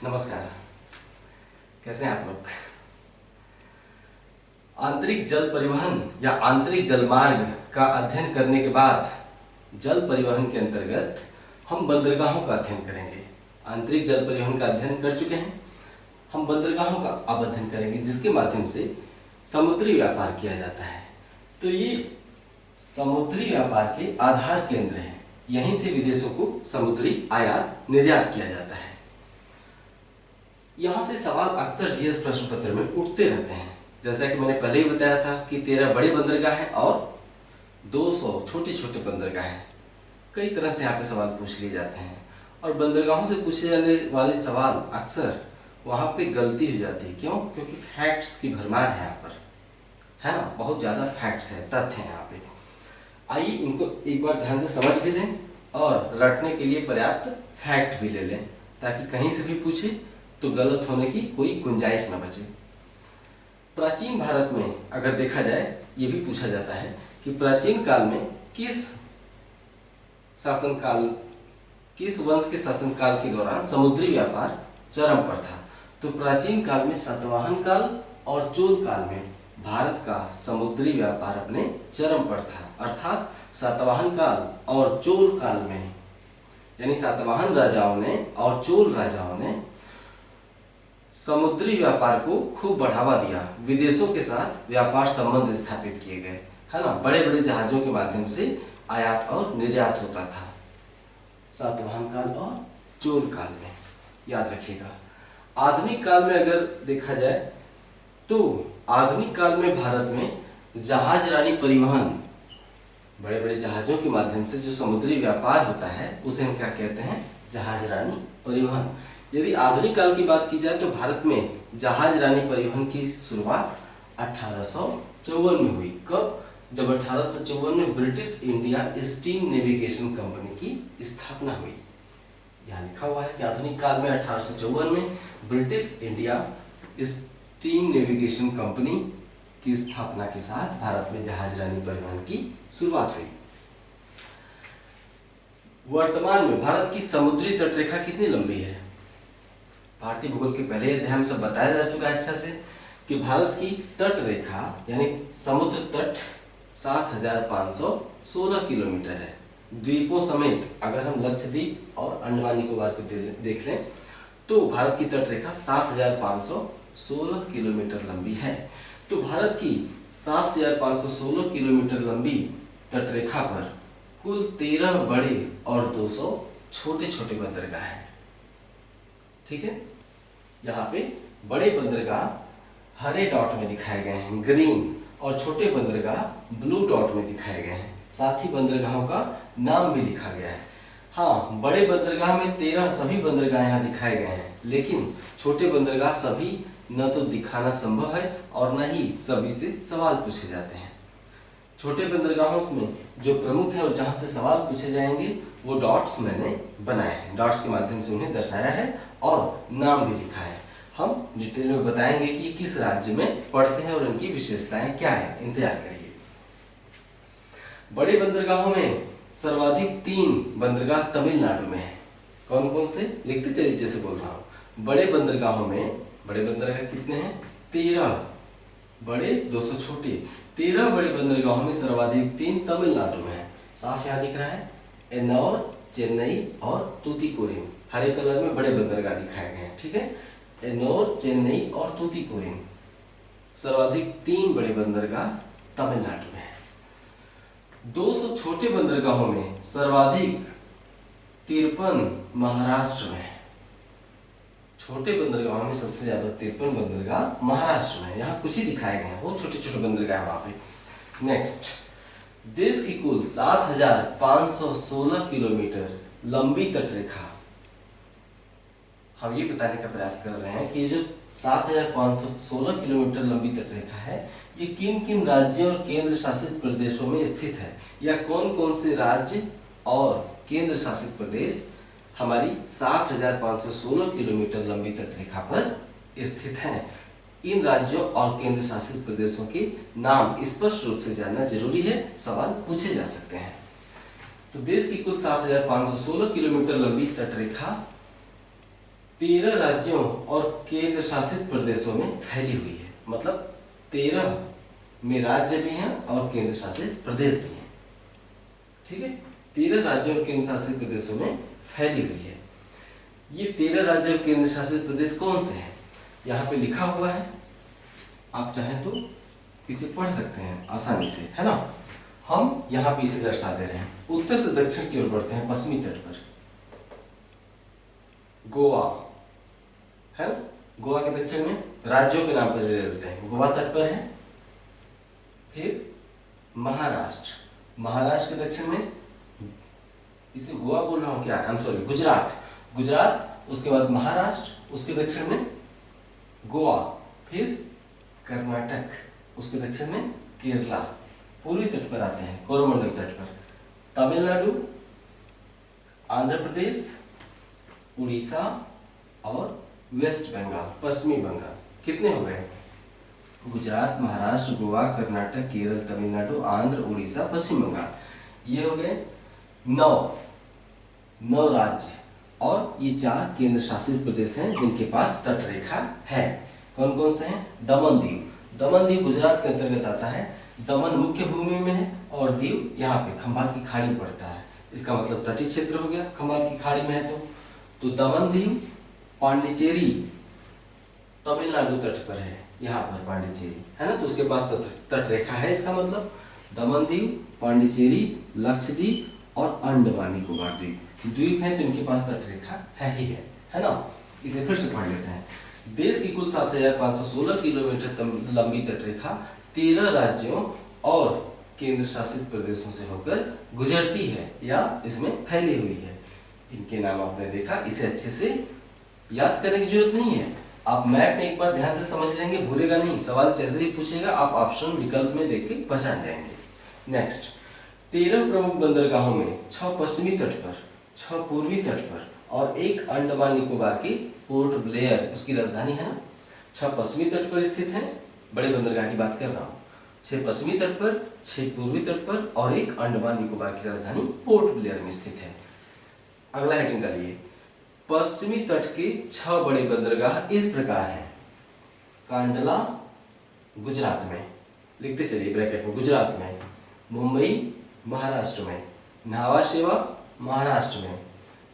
नमस्कार। कैसे हैं आप लोग? आंतरिक जल परिवहन या आंतरिक जलमार्ग का अध्ययन करने के बाद जल परिवहन के अंतर्गत हम बंदरगाहों का अध्ययन करेंगे। आंतरिक जल परिवहन का अध्ययन कर चुके हैं, हम बंदरगाहों का अब अध्ययन करेंगे जिसके माध्यम से समुद्री व्यापार किया जाता है। तो ये समुद्री व्यापार के आधार केंद्र हैं, यहीं से विदेशों को समुद्री आयात निर्यात किया जाता है। यहाँ से सवाल अक्सर जीएस प्रश्न पत्र में उठते रहते हैं। जैसा कि मैंने पहले ही बताया था कि 13 बड़े बंदरगाह हैं और 200 छोटे छोटे बंदरगाह हैं। कई तरह से यहाँ पे सवाल पूछ लिए जाते हैं और बंदरगाहों से पूछे जाने वाले सवाल अक्सर वहाँ पे गलती हो जाती है। क्यों? क्योंकि फैक्ट्स की भरमार है यहाँ पर, है ना, बहुत ज़्यादा फैक्ट्स है, तथ्य हैं यहाँ पे। आइए इनको एक बार ध्यान से समझ भी लें और रटने के लिए पर्याप्त फैक्ट भी ले लें, ताकि कहीं से भी पूछे तो गलत होने की कोई गुंजाइश न बचे। प्राचीन भारत में अगर देखा जाए, ये भी पूछा जाता है कि प्राचीन काल में किस वंश के शासनकाल के दौरान समुद्री व्यापार चरम पर था। तो प्राचीन काल में सातवाहन काल और चोल काल में भारत का समुद्री व्यापार अपने चरम पर था। अर्थात सातवाहन काल और चोल काल में, यानी सातवाहन राजाओं ने और चोल राजाओं ने समुद्री व्यापार को खूब बढ़ावा दिया। विदेशों के साथ व्यापार संबंध स्थापित किए गए, है ना। बड़े बड़े जहाजों के माध्यम से आयात और निर्यात होता था सातवाहन काल और चोल काल में, याद रखिएगा। आधुनिक काल में अगर देखा जाए तो आधुनिक काल में भारत में जहाजरानी परिवहन, बड़े बड़े जहाजों के माध्यम से जो समुद्री व्यापार होता है उसे हम क्या कहते हैं? जहाजरानी परिवहन। यदि आधुनिक काल की बात की जाए तो भारत में जहाजरानी परिवहन की शुरुआत 1854 में हुई। कब? जब 1854 में British India steam navigation company की स्थापना हुई। यहाँ लिखा हुआ है कि आधुनिक काल में 1854 में British India steam navigation company की स्थापना के साथ भारत में जहाजरानी परिवहन की शुरुआत हुई। वर्तमान में भारत की समुद्री तटरेखा कितनी लंबी है? भारतीय भूगोल के पहले अध्याय में सब बताया जा चुका है अच्छा से कि भारत की तट रेखा यानी समुद्र तट 7,516 किलोमीटर है। द्वीपों समेत अगर हम लक्षद्वीप और अंडमान निकोबार को देख लें तो भारत की तट रेखा 7,516 किलोमीटर लंबी है। तो भारत की 7,516 किलोमीटर लंबी तटरेखा पर कुल 13 बड़े और 200 छोटे छोटे बंदरगाह हैं। ठीक है, यहाँ पे बड़े बंदरगाह हरे डॉट में दिखाए गए हैं, ग्रीन, और छोटे बंदरगाह ब्लू डॉट में दिखाए गए हैं। साथ ही बंदरगाहों का नाम भी लिखा गया है। हाँ, बड़े बंदरगाह में 13 सभी बंदरगाह यहाँ दिखाए गए हैं, लेकिन छोटे बंदरगाह सभी न तो दिखाना संभव है और न ही सभी से सवाल पूछे जाते हैं। छोटे बंदरगाहों में जो प्रमुख है और जहाँ से सवाल पूछे जाएंगे वो डॉट्स मैंने बनाए हैं, डॉट्स के माध्यम से उन्हें दर्शाया है और नाम भी लिखा है। हम डिटेल में बताएंगे कि किस राज्य में पड़ते हैं और उनकी विशेषताएं क्या है। इंतजार करिए। बड़े बंदरगाहों में सर्वाधिक 3 बंदरगाह तमिलनाडु में है। कौन कौन से? लिखते चलिए जैसे बोल रहा हूँ। बड़े बंदरगाहों में बड़े बंदरगाह कितने हैं? 13 बड़े, 200 छोटे। 13 बड़े बंदरगाहों में सर्वाधिक 3 तमिलनाडु में है। साफ यहाँ दिख रहा है, एन्नौर, चेन्नई और तूतीकोरिन। हरे कलर में बड़े बंदरगाह दिखाए गए हैं। ठीक है, एन्नौर, चेन्नई और तूतीकोरिन। सर्वाधिक 3 बड़े बंदरगाह तमिलनाडु में है। 200 छोटे बंदरगाहों में सर्वाधिक 53 महाराष्ट्र में है। छोटे बंदरगाहों में सबसे ज्यादा 53 बंदरगाह महाराष्ट्र में। यहाँ कुछ ही दिखाए गए हैं, बहुत छोटे छोटे बंदरगाह वहां पे। नेक्स्ट, देश की कुल 7,516 किलोमीटर लंबी तटरेखा। हम ये बताने का प्रयास कर रहे हैं कि ये जो 7,516 किलोमीटर लंबी तटरेखा है ये किन किन राज्यों और केंद्र शासित प्रदेशों में स्थित है, या कौन कौन से राज्य और केंद्र शासित प्रदेश हमारी 7,516 किलोमीटर लंबी तटरेखा पर स्थित हैं। इन राज्यों और केंद्र शासित प्रदेशों के नाम स्पष्ट रूप से जानना जरूरी है, सवाल पूछे जा सकते हैं। तो देश की कुल 7,516 किलोमीटर लंबी तटरेखा 13 राज्यों और केंद्र शासित प्रदेशों में फैली हुई है। मतलब 13 में राज्य भी हैं और केंद्र शासित प्रदेश भी हैं। ठीक है, 13 राज्यों और केंद्र शासित प्रदेशों में फैली हुई है। ये 13 राज्य और केंद्र शासित प्रदेश कौन से हैं? यहाँ पे लिखा हुआ है, आप चाहें तो इसे पढ़ सकते हैं आसानी से, है ना। हम यहाँ पे इसे दर्शा दे रहे हैं। उत्तर से दक्षिण की ओर बढ़ते हैं, पश्चिमी तट पर गोवा है ना। गोवा के दक्षिण में राज्यों के नाम पर ले लेते हैं, गोवा तट पर है। फिर महाराष्ट्र, महाराष्ट्र के दक्षिण में, इसे गोवा बोल रहा हूँ क्या, I am sorry, Gujarat, Gujarat, उसके बाद महाराष्ट्र, उसके दक्षिण में गोवा, फिर कर्नाटक, उसके दक्षिण में केरला। पूर्वी तट पर आते हैं, कोरोमंडल तट पर तमिलनाडु, आंध्र प्रदेश, उड़ीसा और वेस्ट बंगाल, पश्चिमी बंगाल। कितने हो गए? गुजरात, महाराष्ट्र, गोवा, कर्नाटक, केरल, तमिलनाडु, आंध्र, उड़ीसा, पश्चिम बंगाल। ये हो गए 9 राज्य और ये 4 केंद्र शासित प्रदेश हैं जिनके पास तट रेखा है। कौन कौन से हैं? दमन दीव, दमन दीव गुजरात के अंतर्गत आता है। दमन मुख्य भूमि में है और दीव यहाँ पे खंभात की खाड़ी पड़ता है। इसका मतलब तटीय क्षेत्र हो गया, खंभात की खाड़ी में है तो दमन दीव, पांडिचेरी तमिलनाडु तट पर है, यहाँ पर पांडिचेरी है ना, तो उसके पास तट रेखा है। इसका मतलब दमन दीव, पांडिचेरी, लक्षद्वीप और अंडमान निकोबार द्वीप है, तो इनके पास तट रेखा है ही है ना। इसे फिर से पढ़ लेते हैं। देश की कुल 7,516 किलोमीटर लंबी तट रेखा 13 राज्यों और केंद्र शासित प्रदेशों से होकर गुजरती है या इसमें फैली हुई है। इनके नाम आपने देखा, इसे अच्छे से याद करने की जरूरत नहीं है। आप मैप में एक बार ध्यान से समझ लेंगे, भूलेगा नहीं। सवाल जैसे ही पूछेगा आप ऑप्शन विकल्प में देख के पहचान जाएंगे। नेक्स्ट, 13 प्रमुख बंदरगाहों में 6 पश्चिमी तट पर, 6 पूर्वी तट पर और 1 अंडमान निकोबार की पोर्ट ब्लेयर, उसकी राजधानी है ना। 6 पश्चिमी तट पर स्थित है, बड़े बंदरगाह की बात कर रहा हूँ। 6 पश्चिमी तट पर, 6 पूर्वी तट पर और 1 अंडमान निकोबार की राजधानी पोर्ट ब्लेयर में स्थित है। अगला हेडिंग डालिए, पश्चिमी तट के 6 बड़े बंदरगाह इस प्रकार हैं। कांडला गुजरात में, लिखते चलिए ब्रैकेट में, गुजरात में। मुंबई महाराष्ट्र में। न्हावा शेवा महाराष्ट्र में।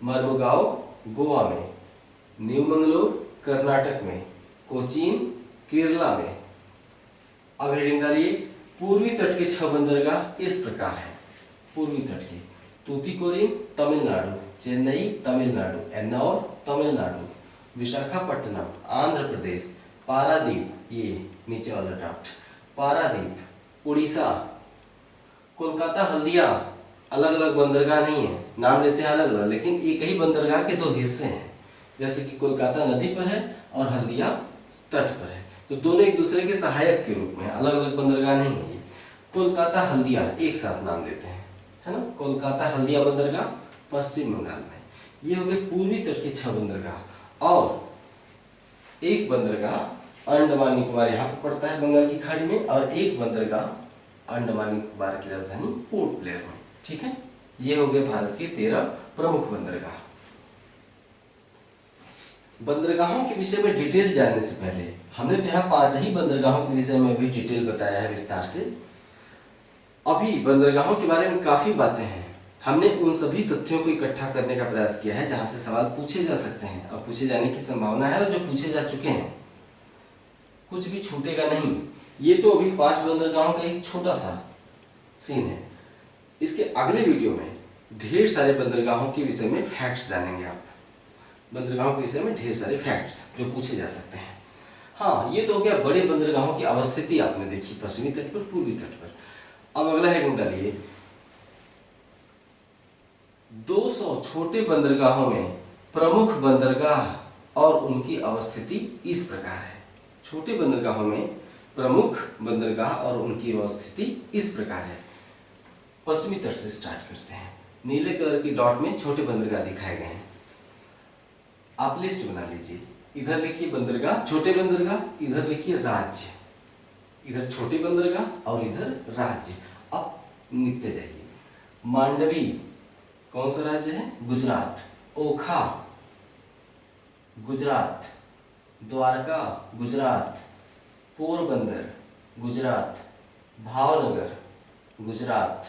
मर्मुगांव गोवा में। न्यू मंगलोर कर्नाटक में। कोचीन केरला में। अब हेडिंग डालिए, पूर्वी तट के 6 बंदरगाह इस प्रकार हैं। पूर्वी तट के तूतीकोरिन तमिलनाडु, चेन्नई तमिलनाडु, एन्नौर तमिलनाडु, विशाखापट्टनम आंध्र प्रदेश, पारादीप, ये नीचे वाला ड्राफ्ट, पारादीप उड़ीसा, कोलकाता हल्दिया। अलग अलग बंदरगाह नहीं है, नाम लेते हैं अलग अलग, लेकिन एक ही बंदरगाह के 2 हिस्से हैं। जैसे कि कोलकाता नदी पर है और हल्दिया तट पर है, तो दोनों एक दूसरे के सहायक के रूप में, अलग अलग बंदरगाह नहीं है। कोलकाता हल्दिया एक साथ नाम लेते हैं, है ना। कोलकाता हल्दिया बंदरगाह पश्चिम बंगाल में। ये हो गए पूर्वी तट के 6 बंदरगाह और एक बंदरगाह अंडमान निकोबार यहाँ पर पड़ता है बंगाल की खाड़ी में, और एक बंदरगाह अंडमान निकोबार की राजधानी पोर्ट ब्लेयर में। ठीक है, ये हो गए भारत के 13 प्रमुख बंदरगाह। बंदरगाहों के विषय में डिटेल जानने से पहले हमने तो यहाँ 5 ही बंदरगाहों के विषय में भी डिटेल बताया है विस्तार से। अभी बंदरगाहों के बारे में काफी बातें हैं। हमने उन सभी तथ्यों को इकट्ठा करने का प्रयास किया है जहां से सवाल पूछे जा सकते हैं और पूछे जाने की संभावना है, और जो पूछे जा चुके हैं, कुछ भी छूटेगा नहीं। ये तो अभी 5 बंदरगाहों का एक छोटा सा सीन है। इसके अगले वीडियो में ढेर सारे बंदरगाहों के विषय में फैक्ट्स जानेंगे आप। बंदरगाहों के विषय में ढेर सारे फैक्ट्स जो पूछे जा सकते हैं। हाँ, ये तो हो गया बड़े बंदरगाहों की अवस्थिति आपने देखी, पश्चिमी तट पर, पूर्वी तट पर। अब अगला हेडिंग डालिए, 200 छोटे बंदरगाहों में प्रमुख बंदरगाह और उनकी अवस्थिति इस प्रकार है। छोटे बंदरगाहों में प्रमुख बंदरगाह और उनकी अवस्थिति इस प्रकार है। पश्चिमी तट से स्टार्ट करते हैं। नीले कलर की डॉट में छोटे बंदरगाह दिखाए गए हैं। आप लिस्ट बना लीजिए। इधर लिखिए बंदरगाह, छोटे बंदरगाह, इधर लिखिए राज्य, इधर छोटे बंदरगाह और इधर राज्य। अब लिखते जाइए। मांडवी कौन सा राज्य है? गुजरात। ओखा गुजरात, द्वारका गुजरात, पोरबंदर गुजरात, भावनगर गुजरात,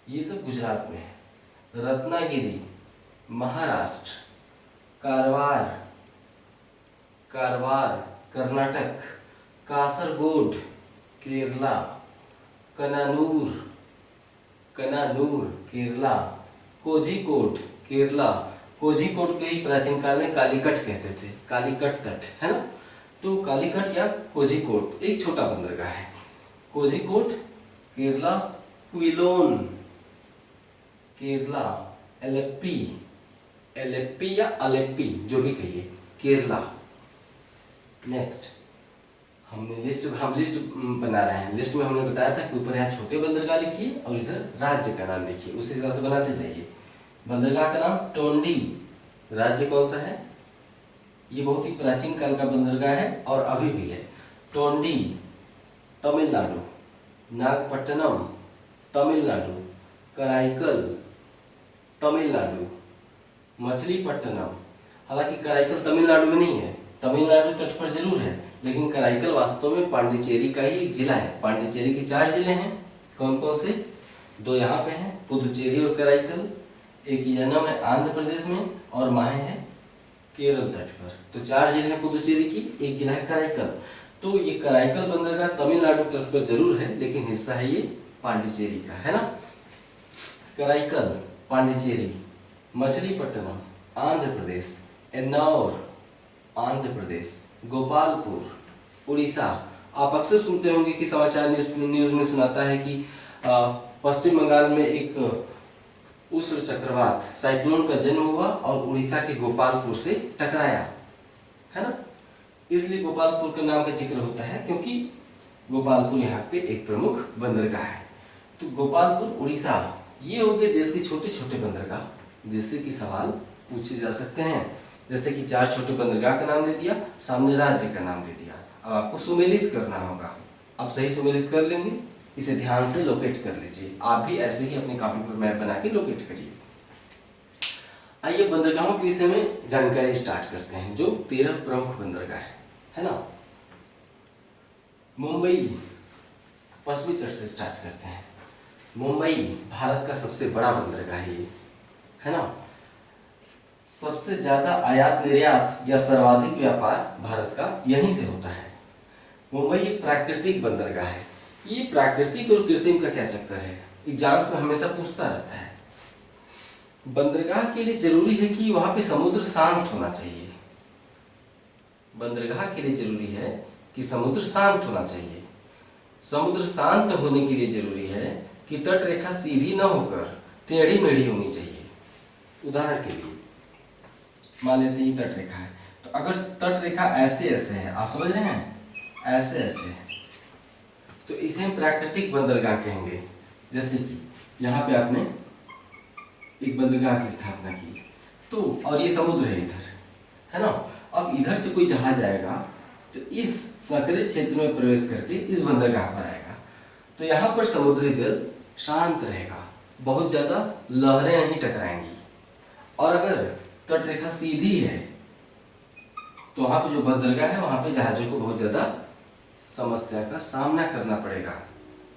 ये सब गुजरात में है। रत्नागिरी महाराष्ट्र, कारवार कारवार कर्नाटक, कासरगोड केरला, कनानूर कनानूर केरला, कोझिकोड केरला। कोझिकोड को ही प्राचीन काल में कालीकट कहते थे, कालीकट तट है ना। तो कालीकट या कोझिकोड एक छोटा बंदरगाह है। कोझिकोड केरला, क्विलोन केरला, एलेप्पी एलेप्पी या अलेप्पी जो भी कहिए, केरला। नेक्स्ट हम लिस्ट बना रहे हैं। लिस्ट में हमने बताया था कि ऊपर यहाँ छोटे बंदरगाह लिखिए और इधर राज्य का नाम लिखिए, उसी हिसाब से बनाते जाइए। बंदरगाह का नाम टोंडी, राज्य कौन सा है? ये बहुत ही प्राचीन काल का बंदरगाह है और अभी भी है। टोंडी तमिलनाडु, नागपट्टनम तमिलनाडु, कराईकल तमिलनाडु, मछलीपट्टनम। हालांकि कराईकल तमिलनाडु में नहीं है, तमिलनाडु तट पर जरूर है, लेकिन कराईकल वास्तव में पांडिचेरी का ही एक जिला है। पांडिचेरी के 4 जिले हैं। कौन कौन से? 2 यहाँ पे हैं, पुदुचेरी और कराईकल। एक यनम है आंध्र प्रदेश में और माहे है केरल तट पर। तो 4 जिले हैं पुदुचेरी की, एक जिला है कराईकल। तो ये कराईकल बंदरगाह तमिलनाडु तट पर जरूर है, लेकिन हिस्सा है ये पांडिचेरी का, है ना। कराईकल पांडिचेरी, मछलीपट्टनम आंध्र प्रदेश, एन्नौर आंध्र प्रदेश, गोपालपुर उड़ीसा। आप अक्सर सुनते होंगे कि समाचार न्यूज में सुनाता है कि पश्चिम बंगाल में एक उष्ण चक्रवात साइक्लोन का जन्म हुआ और उड़ीसा के गोपालपुर से टकराया, है ना। इसलिए गोपालपुर का नाम का जिक्र होता है क्योंकि गोपालपुर यहाँ पे एक प्रमुख बंदरगाह है। तो गोपालपुर उड़ीसा, ये हो गए देश के छोटे छोटे बंदरगाह जिससे कि सवाल पूछे जा सकते हैं। जैसे कि 4 छोटे बंदरगाह का नाम दे दिया, सामने राज्य का नाम दे दिया। अब आपको सुमेलित करना होगा। आप सही सुमेलित कर लेंगे, इसे ध्यान से लोकेट कर लीजिए। आप भी ऐसे ही अपनी कॉपी पर मैप बना के लोकेट करिए। आइए बंदरगाहों के विषय में जानकारी स्टार्ट करते हैं, जो 13 प्रमुख बंदरगाह है ना। मुंबई पश्चिमी तट से स्टार्ट करते हैं। मुंबई भारत का सबसे बड़ा बंदरगाह है ना। सबसे ज्यादा आयात निर्यात या सर्वाधिक व्यापार भारत का यहीं से होता है। मुंबई एक प्राकृतिक बंदरगाह है। ये प्राकृतिक और कृत्रिम का क्या चक्कर है, एग्जाम्स में हमेशा पूछता रहता है। बंदरगाह के लिए जरूरी है कि वहां पे समुद्र शांत होना चाहिए। बंदरगाह के लिए जरूरी है कि समुद्र शांत होना चाहिए। समुद्र शांत होने के लिए जरूरी है कि तट रेखा सीधी न होकर टेढ़ी मेढ़ी होनी चाहिए। उदाहरण के लिए मान लेते हैं तट रेखा है, तो अगर तट रेखा ऐसे ऐसे है, आप समझ रहे हैं, ऐसे ऐसे है, तो इसे हम प्राकृतिक बंदरगाह कहेंगे। जैसे कि यहाँ पे आपने एक बंदरगाह की स्थापना की, तो और ये समुद्र है इधर, है ना। अब इधर से कोई जहाज आएगा तो इस संकरित क्षेत्र में प्रवेश करके इस बंदरगाह पर आएगा, तो यहाँ पर समुद्री जल शांत रहेगा, बहुत ज्यादा लहरें नहीं टकराएंगी। और अगर तट रेखा सीधी है तो वहां पे जो बंदरगाह है वहां पे जहाजों को बहुत ज्यादा समस्या का सामना करना पड़ेगा,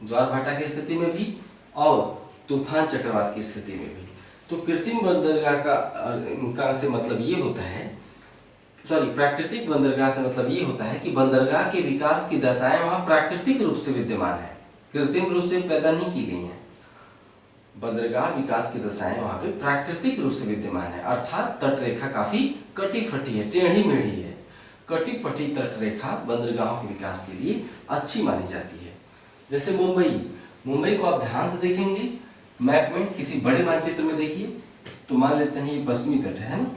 ज्वार भाटा की स्थिति में भी और तूफान चक्रवात की स्थिति में भी। तो कृत्रिम बंदरगाह का से मतलब ये होता है, प्राकृतिक बंदरगाह से मतलब ये होता है कि बंदरगाह के विकास की दशाएं वहां प्राकृतिक रूप से विद्यमान है, कृत्रिम रूप से पैदा नहीं की गई हैं। बंदरगाह विकास की दशाएं वहां पे प्राकृतिक रूप से विद्यमान है, अर्थात तट रेखा काफी कटी फटी है, टेढ़ी मेढ़ी है। कटी फटी तट रेखा बंदरगाहों के विकास के लिए अच्छी मानी जाती है। जैसे मुंबई को आप ध्यान से देखेंगे मैप में, किसी बड़े मानचित्र में देखिए, तो मान लेते हैं ये पश्चिमी तट है ना,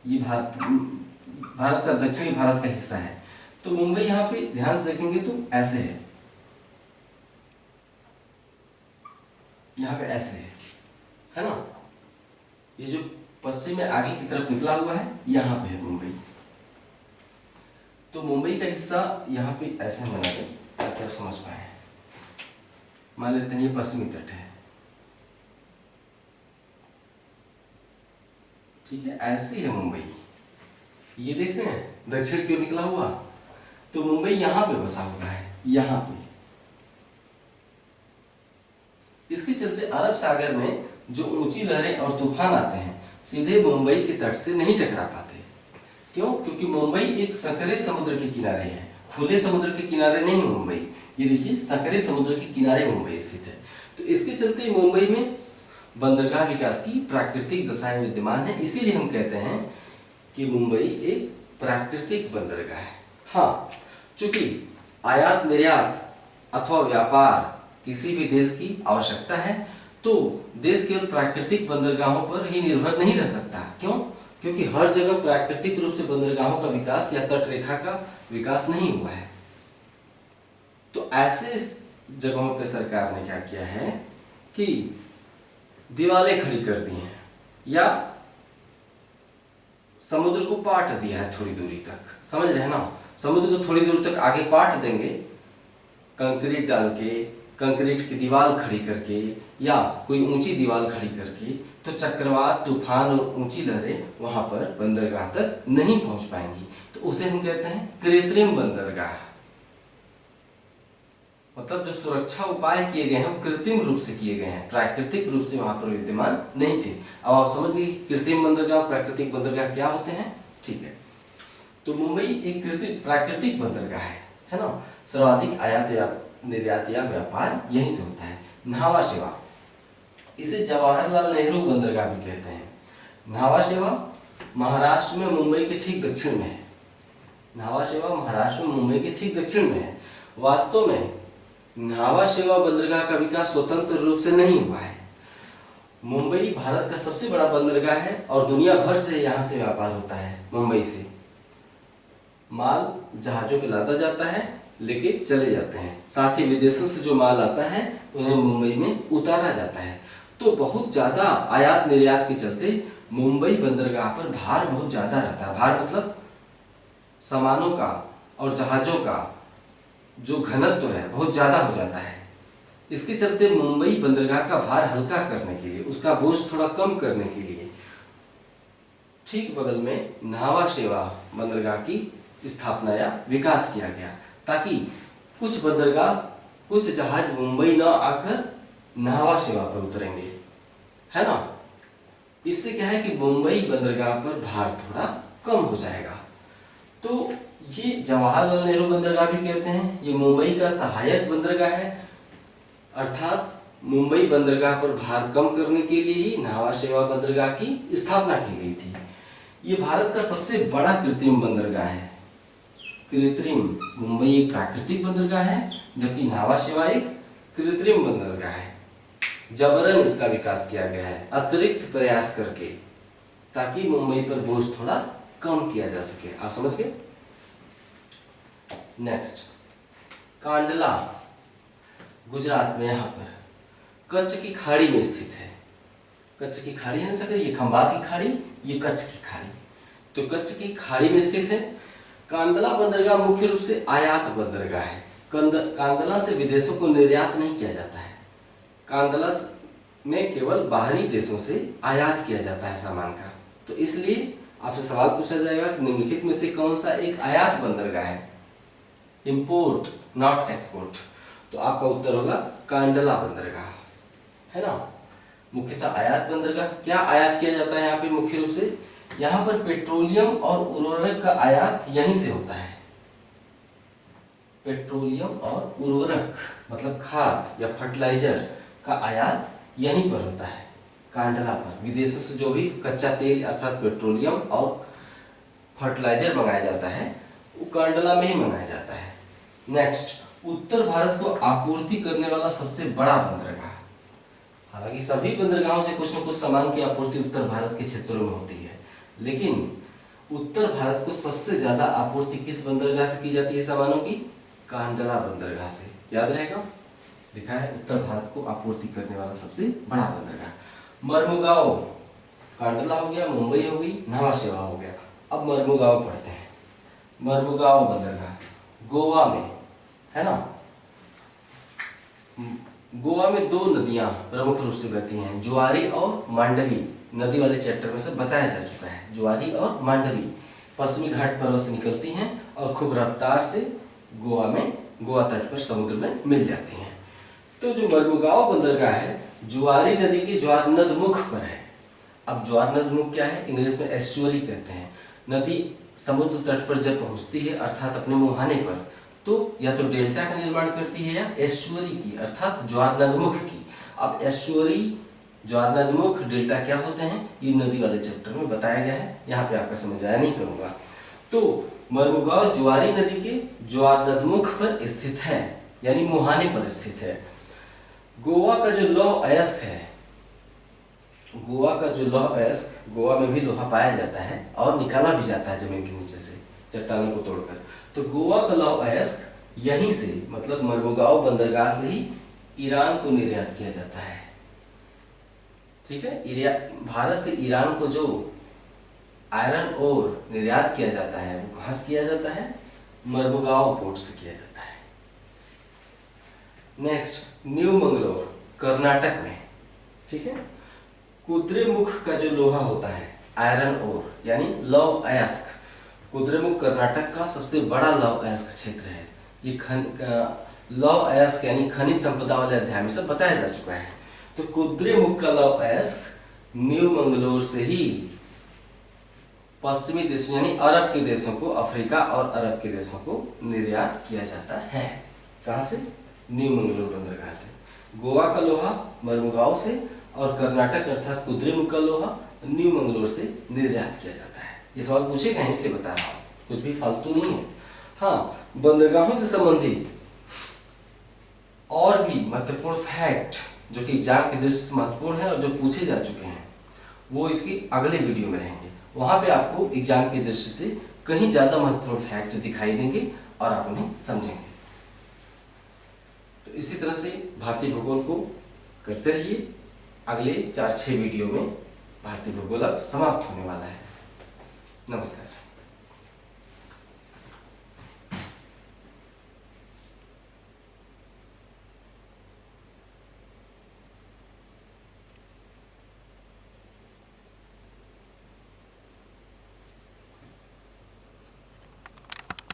ये भारत का दक्षिणी भारत का हिस्सा है। तो मुंबई यहाँ पे ध्यान से देखेंगे तो ऐसे है, यहाँ पे ऐसे है ना। ये जो पश्चिम में आगे की तरफ निकला हुआ है, यहाँ पे है मुंबई। तो मुंबई का हिस्सा यहाँ पे ऐसे बना दें ताकि आप समझ पाए। मान लेते हैं ये पश्चिमी तट है, ठीक है, ऐसी है मुंबई, ये देख रहे हैं दक्षिण क्यों निकला हुआ, तो मुंबई यहां पे बसा हुआ है, यहां पे। इसके चलते अरब सागर में जो ऊंची लहरें और तूफान आते हैं सीधे मुंबई के तट से नहीं टकरा पाते। क्यों? क्योंकि मुंबई एक संकरे समुद्र के किनारे है, खुले समुद्र के किनारे नहीं मुंबई। ये देखिए संकरे समुद्र के किनारे मुंबई स्थित है। तो इसके चलते मुंबई में बंदरगाह विकास की प्राकृतिक दशाएं विद्यमान है। इसीलिए हम कहते हैं कि मुंबई एक प्राकृतिक बंदरगाह है। हाँ, चूंकि आयात निर्यात अथवा व्यापार किसी भी देश की आवश्यकता है, तो देश केवल प्राकृतिक बंदरगाहों पर ही निर्भर नहीं रह सकता। क्यों? क्योंकि हर जगह प्राकृतिक रूप से बंदरगाहों का विकास या तट रेखा का विकास नहीं हुआ है। तो ऐसे जगहों पर सरकार ने क्या किया है कि दीवारें खड़ी कर दी हैं या समुद्र को पाट दिया है थोड़ी दूरी तक। समझ रहे हैं ना? समुद्र को थोड़ी दूर तक आगे पाट देंगे कंक्रीट डाल के, कंक्रीट की दीवार खड़ी करके या कोई ऊंची दीवार खड़ी करके, तो चक्रवात, तूफान और ऊंची लहरें वहां पर बंदरगाह तक नहीं पहुंच पाएंगी। तो उसे हम कहते हैं कृत्रिम बंदरगाह। मतलब जो सुरक्षा उपाय किए गए हैं वो कृत्रिम रूप से किए गए हैं, प्राकृतिक रूप से वहां पर विद्यमान नहीं थे। अब आप समझ गए कृत्रिम बंदरगाह, प्राकृतिक बंदरगाह क्या होते हैं। ठीक है, तो मुंबई एक प्राकृतिक बंदरगाह है ना। सर्वाधिक आयात या निर्यात या व्यापार यहीं से होता है। न्हावा शेवा, इसे जवाहरलाल नेहरू बंदरगाह भी कहते हैं। न्हावा शेवा महाराष्ट्र में मुंबई के ठीक दक्षिण में है। न्हावा शेवा महाराष्ट्र में मुंबई के ठीक दक्षिण में है। वास्तव में न्हावा शेवा बंदरगाह का विकास स्वतंत्र रूप से नहीं हुआ है। मुंबई भारत का सबसे बड़ा बंदरगाह है और दुनिया भर से यहाँ से व्यापार होता है। मुंबई से माल जहाजों पे लादा जाता है, लेके चले जाते हैं। साथ ही विदेशों से जो माल आता है उन्हें मुंबई में उतारा जाता है। तो बहुत ज्यादा आयात निर्यात के चलते मुंबई बंदरगाह पर भार बहुत ज्यादा रहता है। भार मतलब सामानों का और जहाजों का जो घनत्व है बहुत ज्यादा हो जाता है। इसके चलते मुंबई बंदरगाह का भार हल्का करने के लिए, उसका बोझ थोड़ा कम करने के लिए ठीक बगल में न्हावा शेवा बंदरगाह की स्थापना या विकास किया गया, ताकि कुछ बंदरगाह, कुछ जहाज मुंबई न आकर न्हावा शेवा पर उतरेंगे, है ना। इससे क्या है कि मुंबई बंदरगाह पर भार थोड़ा कम हो जाएगा। तो ये जवाहरलाल नेहरू बंदरगाह भी कहते हैं। ये मुंबई का सहायक बंदरगाह है, अर्थात मुंबई बंदरगाह पर भार कम करने के लिए ही न्हावा शेवा बंदरगाह की स्थापना की गई थी। ये भारत का सबसे बड़ा कृत्रिम बंदरगाह है। कृत्रिम, मुंबई एक प्राकृतिक बंदरगाह है, जबकि न्हावा शेवा एक कृत्रिम बंदरगाह है। जबरन इसका विकास किया गया है, अतिरिक्त प्रयास करके, ताकि मुंबई पर बोझ थोड़ा कम किया जा सके। आप समझ गए। नेक्स्ट, कांडला गुजरात में, यहाँ पर कच्छ की खाड़ी में स्थित है। कच्छ की खाड़ी है ना सर, ये खंबात की खाड़ी, ये कच्छ की खाड़ी। तो कच्छ की खाड़ी में स्थित है। कांडला बंदरगाह मुख्य रूप से आयात बंदरगाह है। कांडला से विदेशों को निर्यात नहीं किया जाता है। कांडला में केवल बाहरी देशों से आयात किया जाता है सामान का। तो इसलिए आपसे सवाल पूछा जाएगा कि निम्नलिखित में से कौन सा एक आयात बंदरगाह है, इंपोर्ट नॉट एक्सपोर्ट। तो आपका उत्तर होगा कांडला बंदरगाह, है ना। मुख्यतः आयात बंदरगाह। क्या आयात किया जाता है यहाँ पे मुख्य रूप से? यहाँ पर पेट्रोलियम और उर्वरक का आयात यहीं से होता है। पेट्रोलियम और उर्वरक मतलब खाद या फर्टिलाइजर का आयात यहीं पर होता है, कांडला पर। विदेशों से जो भी कच्चा तेल अर्थात पेट्रोलियम और फर्टिलाइजर मंगाया जाता है वो कांडला में ही मंगाया जाता है। नेक्स्ट, उत्तर भारत को आपूर्ति करने वाला सबसे बड़ा बंदरगाह। हालांकि सभी बंदरगाहों से कुछ न कुछ सामान की आपूर्ति उत्तर भारत के क्षेत्रों में होती है, लेकिन उत्तर भारत को सबसे ज्यादा आपूर्ति किस बंदरगाह से की जाती है सामानों की? कांडला बंदरगाह से। याद रहेगा, लिखा है उत्तर भारत को आपूर्ति करने वाला सबसे बड़ा बंदरगाह। मर्मुगांव, कांडला हो गया, मुंबई हो गई, न्हावा शेवा हो गया। अब मर्मुगांव पढ़ते हैं। मर्मुगांव बंदरगाह गोवा में है ना। गोवा में दो नदियां प्रमुख रूप से बहती हैं, जुआरी और मांडवी। नदी वाले चैप्टर में से बताया जा चुका है, जुआरी और मांडवी। पश्चिमी घाट पर्वत से निकलती हैं और खूब रफ्तार से गोवा तट पर समुद्र में मिल जाती हैं। तो जो मर्मुगांव बंदरगाह है जुआरी नदी के ज्वार नदमुख पर है। अब ज्वार नदमुख क्या है? इंग्लिश में एस्चुअरी कहते हैं। नदी समुद्र तट पर जब पहुंचती है अर्थात अपने मुहाने पर, तो या तो डेल्टा का निर्माण करती है या एस्चुअरी की अर्थात ज्वार नदमुख की। अब एस्चुअरी, ज्वार नदमुख, डेल्टा क्या होते हैं ये नदी वाले चैप्टर में बताया गया है, यहाँ पे आपका समझ आया नहीं करूंगा। तो मर्मुगांव जुआरी नदी के ज्वार नदमुख पर स्थित है, यानी मुहाने पर स्थित है। गोवा का जो लौह अयस्क है, गोवा का जो लौह अयस्क, गोवा में भी लोहा पाया जाता है और निकाला भी जाता है जमीन के नीचे से चट्टानों को तोड़कर। तो गोवा का लौह अयस्क यहीं से, मतलब मर्मुगांव बंदरगाह से ही ईरान को निर्यात किया जाता है। ठीक है, भारत से ईरान को जो आयरन ओर निर्यात किया जाता है वो कहां से किया जाता है? मर्मुगांव पोर्ट से किया जाता है। नेक्स्ट, न्यू मंगलोर कर्नाटक में। ठीक है, कुद्रेमुख का जो लोहा होता है आयरन ओर यानी लौह अयस्क, कुद्रेमुख कर्नाटक का सबसे बड़ा लौह अयस्क क्षेत्र है। ये लौह अयस्क यानी खनिज संपदा वाले अध्याय में सब बताया जा चुका है। तो कुद्रेमुख का लौह अयस्क न्यू मंगलोर से ही पश्चिमी देशों यानी अरब के देशों को, अफ्रीका और अरब के देशों को निर्यात किया जाता है। कहां से? न्यू मंगलोर बंदरगाह से। गोवा का लोहा मर्मुगांव से और कर्नाटक अर्थात कुद्रेमुख का लोहा न्यू मंगलोर से निर्यात किया जाता है। ये सवाल पूछेगा इसलिए बता रहा हूं, कुछ भी फालतू नहीं है। हाँ, बंदरगाहों से संबंधित और भी महत्वपूर्ण फैक्ट जो कि एग्जाम की दृष्टि से महत्वपूर्ण है और जो पूछे जा चुके हैं वो इसकी अगले वीडियो में रहेंगे। वहां पे आपको एग्जाम की दृष्टि से कहीं ज्यादा महत्वपूर्ण फैक्ट दिखाई देंगे और आप उन्हें समझेंगे। तो इसी तरह से भारतीय भूगोल को करते रहिए। अगले 4-6 वीडियो में भारतीय भूगोल अब समाप्त होने वाला है। नमस्कार।